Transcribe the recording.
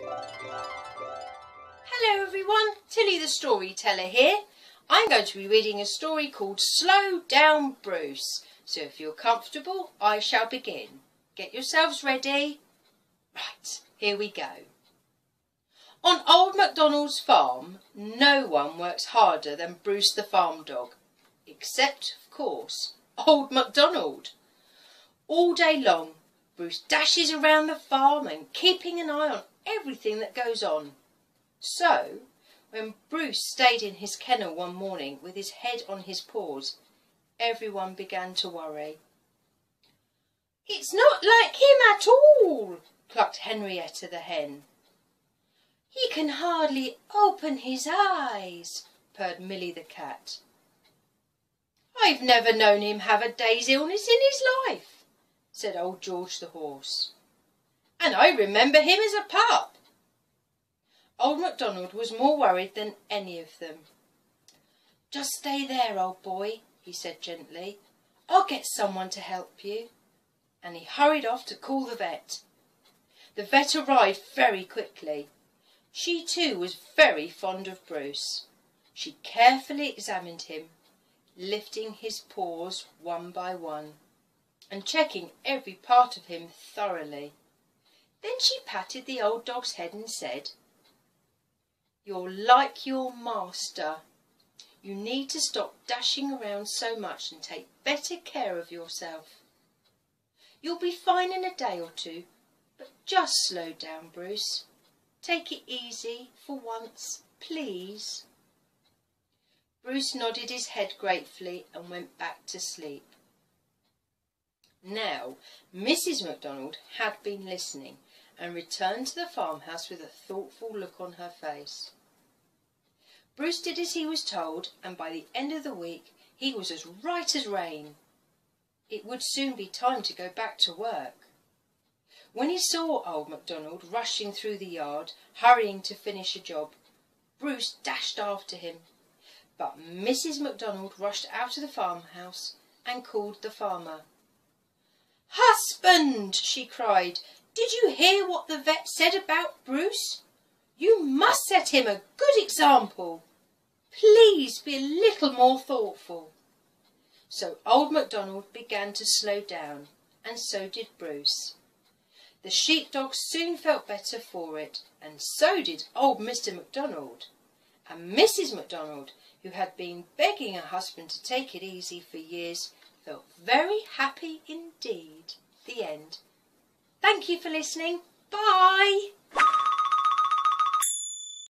Hello everyone, Tilly the Storyteller here. I'm going to be reading a story called Slow Down Bruce. So if you're comfortable, I shall begin. Get yourselves ready. Right, here we go. On Old MacDonald's farm, no one works harder than Bruce the farm dog. Except, of course, Old MacDonald. All day long, Bruce dashes around the farm and keeping an eye on everything that goes on. So, when Bruce stayed in his kennel one morning with his head on his paws, everyone began to worry. "It's not like him at all," clucked Henrietta the hen. "He can hardly open his eyes," purred Milly the cat. "I've never known him have a day's illness in his life," said old George the horse. "And I remember him as a pup." Old MacDonald was more worried than any of them. "Just stay there, old boy," he said gently. "I'll get someone to help you." And he hurried off to call the vet. The vet arrived very quickly. She too was very fond of Bruce. She carefully examined him, lifting his paws one by one, and checking every part of him thoroughly. Then she patted the old dog's head and said, "You're like your master. You need to stop dashing around so much and take better care of yourself. You'll be fine in a day or two, but just slow down, Bruce. Take it easy for once, please." Bruce nodded his head gratefully and went back to sleep. Now, Mrs. MacDonald had been listening and returned to the farmhouse with a thoughtful look on her face. Bruce did as he was told, and by the end of the week he was as right as rain. It would soon be time to go back to work. When he saw old MacDonald rushing through the yard, hurrying to finish a job, Bruce dashed after him. But Mrs. MacDonald rushed out of the farmhouse and called the farmer. "Husband," she cried, "did you hear what the vet said about Bruce? You must set him a good example. Please be a little more thoughtful." So old MacDonald began to slow down, and so did Bruce. The sheepdog soon felt better for it, and so did old Mr. MacDonald. And Mrs. MacDonald, who had been begging her husband to take it easy for years, felt very happy indeed. The end. Thank you for listening. Bye.